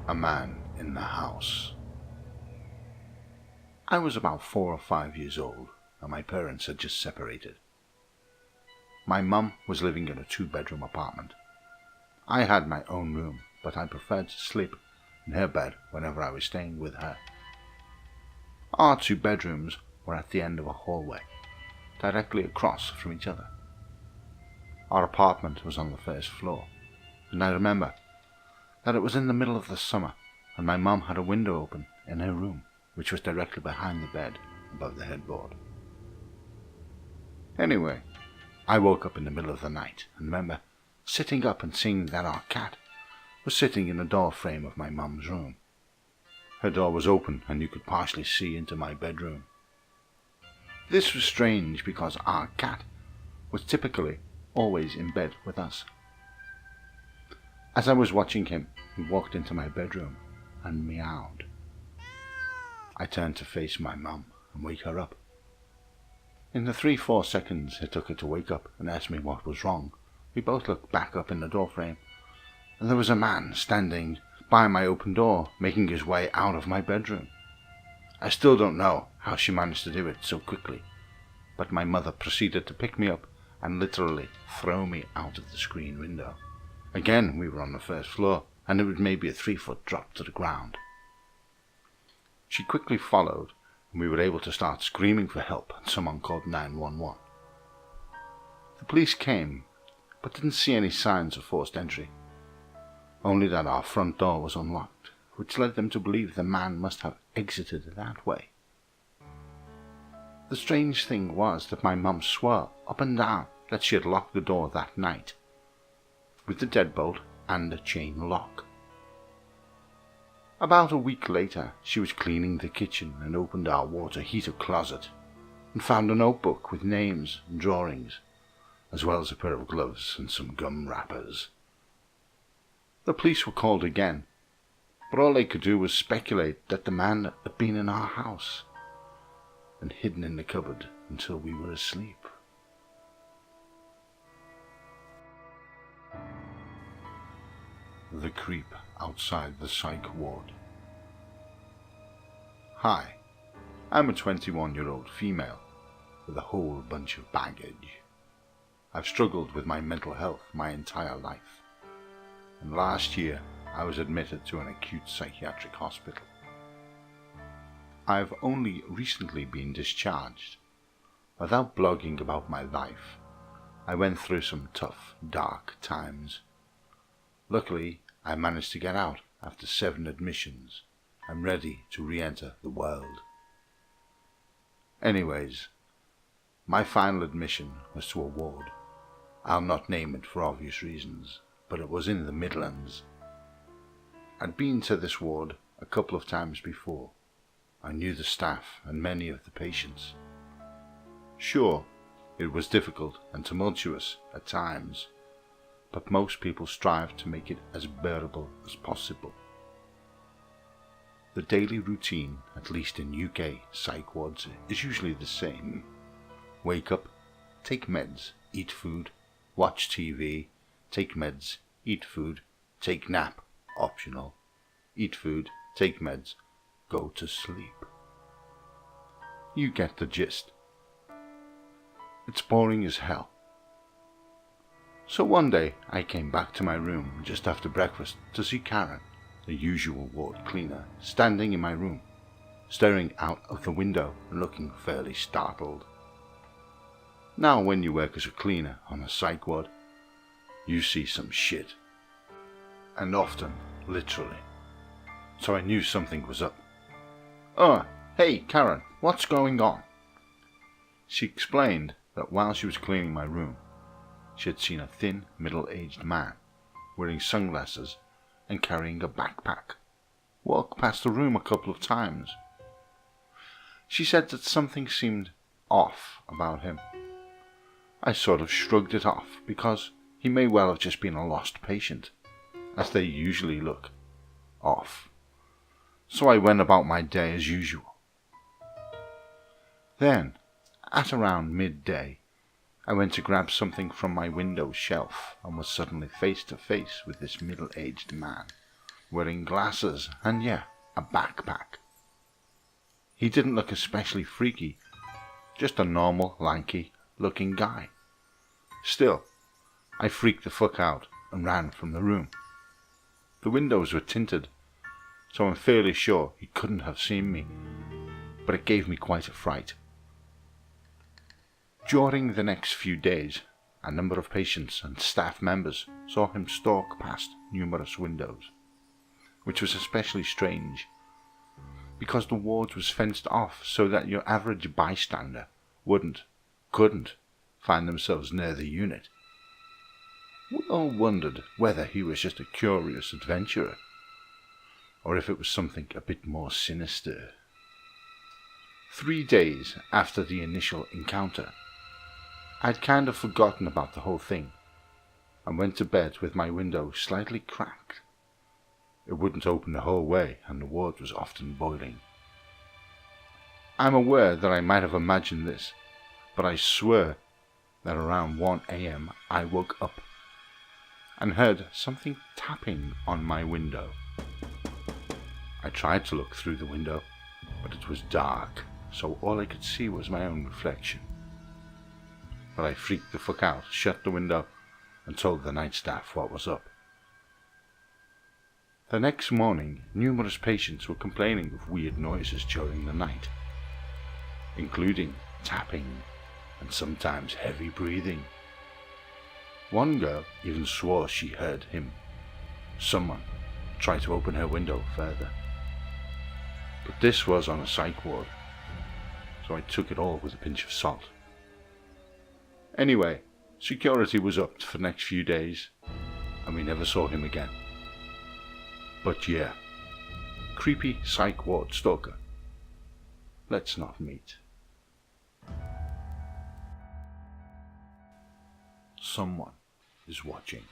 A man in the house. I was about 4 or 5 years old, and my parents had just separated. My mum was living in a 2-bedroom apartment. I had my own room, but I preferred to sleep in her bed whenever I was staying with her. Our 2 bedrooms were at the end of a hallway, directly across from each other. Our apartment was on the first floor, and I remember that it was in the middle of the summer, and my mum had a window open in her room, which was directly behind the bed above the headboard. Anyway, I woke up in the middle of the night and remember sitting up and seeing that our cat was sitting in the door frame of my mum's room. Her door was open and you could partially see into my bedroom. This was strange because our cat was typically always in bed with us. As I was watching him, he walked into my bedroom and meowed. I turned to face my mum and wake her up. In the 3-4 seconds it took her to wake up and ask me what was wrong, we both looked back up in the doorframe, and there was a man standing by my open door, making his way out of my bedroom. I still don't know how she managed to do it so quickly, but my mother proceeded to pick me up and literally throw me out of the screen window. Again, we were on the first floor, and it was maybe a 3-foot drop to the ground. She quickly followed, and we were able to start screaming for help, and someone called 911. The police came, but didn't see any signs of forced entry, only that our front door was unlocked, which led them to believe the man must have exited that way. The strange thing was that my mum swore up and down that she had locked the door that night, with the deadbolt and a chain lock. About a week later, she was cleaning the kitchen and opened our water heater closet and found a notebook with names and drawings, as well as a pair of gloves and some gum wrappers. The police were called again, but all they could do was speculate that the man had been in our house and hidden in the cupboard until we were asleep. The creep outside the psych ward. Hi, I'm a 21-year-old female with a whole bunch of baggage. I've struggled with my mental health my entire life, and last year I was admitted to an acute psychiatric hospital. I've only recently been discharged. Without blogging about my life, I went through some tough, dark times. Luckily, I managed to get out after 7 admissions. I'm ready to re-enter the world. Anyways, my final admission was to a ward. I'll not name it for obvious reasons, but it was in the Midlands. I'd been to this ward a couple of times before. I knew the staff and many of the patients. Sure, it was difficult and tumultuous at times, but most people strive to make it as bearable as possible. The daily routine, at least in UK psych wards, is usually the same. Wake up, take meds, eat food, watch TV, take meds, eat food, take nap, optional, eat food, take meds, go to sleep. You get the gist. It's boring as hell. So one day I came back to my room just after breakfast to see Karen, the usual ward cleaner, standing in my room, staring out of the window and looking fairly startled. Now when you work as a cleaner on a psych ward, you see some shit. And often, literally. So I knew something was up. "Oh, hey Karen, what's going on?" She explained that while she was cleaning my room, she had seen a thin, middle-aged man, wearing sunglasses and carrying a backpack, walk past the room a couple of times. She said that something seemed off about him. I sort of shrugged it off because he may well have just been a lost patient, as they usually look off. So I went about my day as usual. Then, at around midday, I went to grab something from my window shelf and was suddenly face to face with this middle-aged man wearing glasses, and yeah, a backpack. He didn't look especially freaky, just a normal, lanky looking guy. Still, I freaked the fuck out and ran from the room. The windows were tinted, so I'm fairly sure he couldn't have seen me, but it gave me quite a fright. During the next few days, a number of patients and staff members saw him stalk past numerous windows, which was especially strange, because the ward was fenced off so that your average bystander couldn't find themselves near the unit. We all wondered whether he was just a curious adventurer, or if it was something a bit more sinister. 3 days after the initial encounter, I'd kind of forgotten about the whole thing, and went to bed with my window slightly cracked. It wouldn't open the whole way, and the ward was often boiling. I'm aware that I might have imagined this, but I swear that around 1 a.m. I woke up and heard something tapping on my window. I tried to look through the window, but it was dark, so all I could see was my own reflection. But I freaked the fuck out, shut the window, and told the night staff what was up. The next morning, numerous patients were complaining of weird noises during the night, including tapping and sometimes heavy breathing. One girl even swore she heard someone, try to open her window further. But this was on a psych ward, so I took it all with a pinch of salt. Anyway, security was upped for the next few days, and we never saw him again. But yeah, creepy psych ward stalker. Let's not meet. Someone is watching.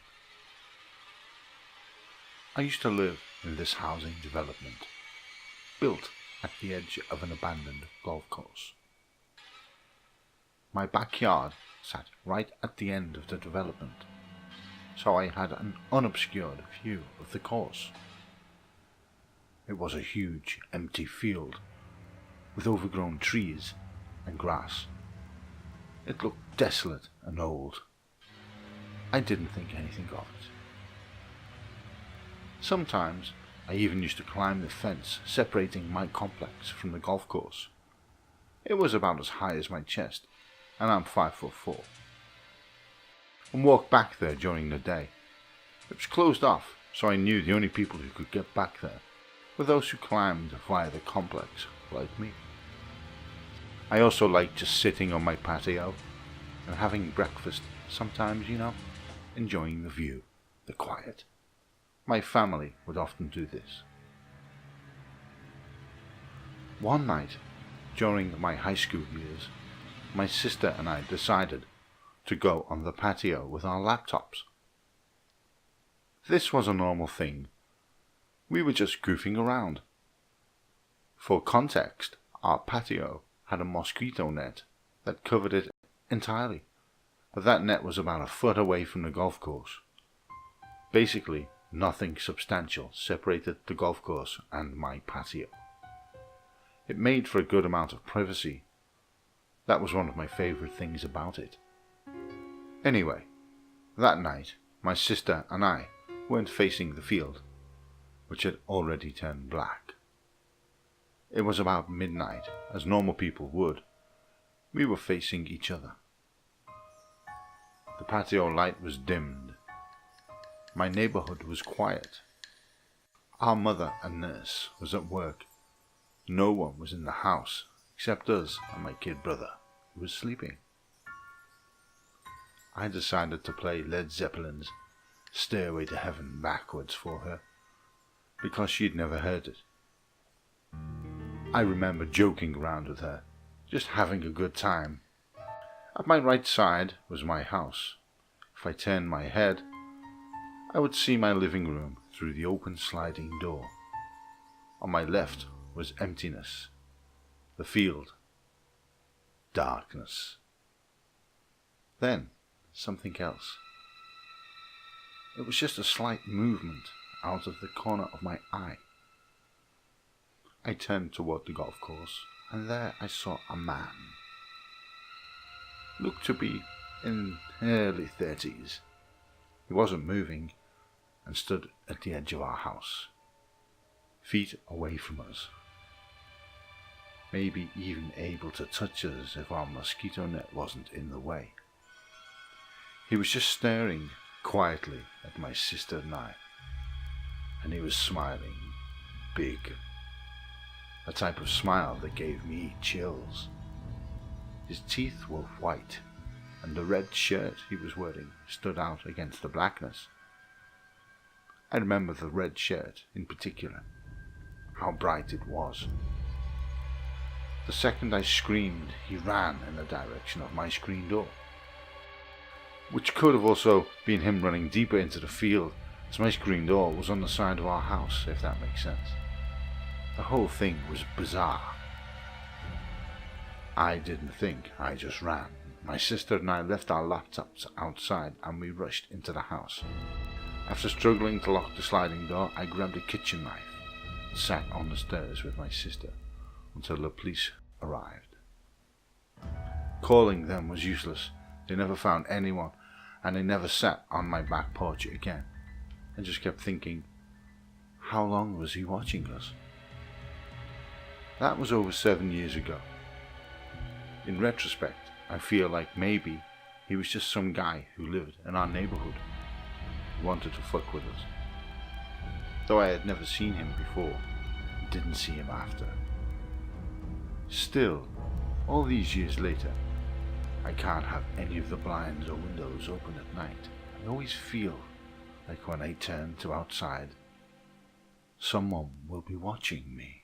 I used to live in this housing development, built at the edge of an abandoned golf course. My backyard sat right at the end of the development, so I had an unobscured view of the course. It was a huge, empty field with overgrown trees and grass. It looked desolate and old. I didn't think anything of it. Sometimes I even used to climb the fence separating my complex from the golf course. It was about as high as my chest, and I'm 5'4", and walk back there during the day. It was closed off, so I knew the only people who could get back there were those who climbed via the complex like me. I also liked just sitting on my patio and having breakfast, sometimes, enjoying the view, the quiet. My family would often do this. One night, during my high school years, my sister and I decided to go on the patio with our laptops. This was a normal thing. We were just goofing around. For context, our patio had a mosquito net that covered it entirely, but that net was about a foot away from the golf course. Basically, nothing substantial separated the golf course and my patio. It made for a good amount of privacy. That was one of my favorite things about it. Anyway, that night, my sister and I weren't facing the field, which had already turned black. It was about midnight, as normal people would. We were facing each other. The patio light was dimmed. My neighborhood was quiet. Our mother and nurse was at work. No one was in the house except us and my kid brother, who was sleeping. I decided to play Led Zeppelin's Stairway to Heaven backwards for her, because she'd never heard it. I remember joking around with her, just having a good time. At my right side was my house. If I turned my head, I would see my living room through the open sliding door. On my left was emptiness, the field, darkness. Then something else. It was just a slight movement out of the corner of my eye. I turned toward the golf course, and there I saw a man. Looked to be in early 30s. He wasn't moving and stood at the edge of our house, feet away from us, maybe even able to touch us if our mosquito net wasn't in the way. He was just staring quietly at my sister and I, and he was smiling big, a type of smile that gave me chills. His teeth were white, and the red shirt he was wearing stood out against the blackness. I remember the red shirt in particular, how bright it was. The second I screamed, he ran in the direction of my screen door, which could have also been him running deeper into the field, as my screen door was on the side of our house, if that makes sense. The whole thing was bizarre. I didn't think, I just ran. My sister and I left our laptops outside and we rushed into the house. After struggling to lock the sliding door, I grabbed a kitchen knife and sat on the stairs with my sister until the police arrived. Calling them was useless. They never found anyone, and they never sat on my back porch again. I just kept thinking, how long was he watching us? That was over 7 years ago. In retrospect, I feel like maybe he was just some guy who lived in our neighborhood, who wanted to fuck with us. Though I had never seen him before, and didn't see him after. Still, all these years later, I can't have any of the blinds or windows open at night. I always feel like when I turn to outside, someone will be watching me.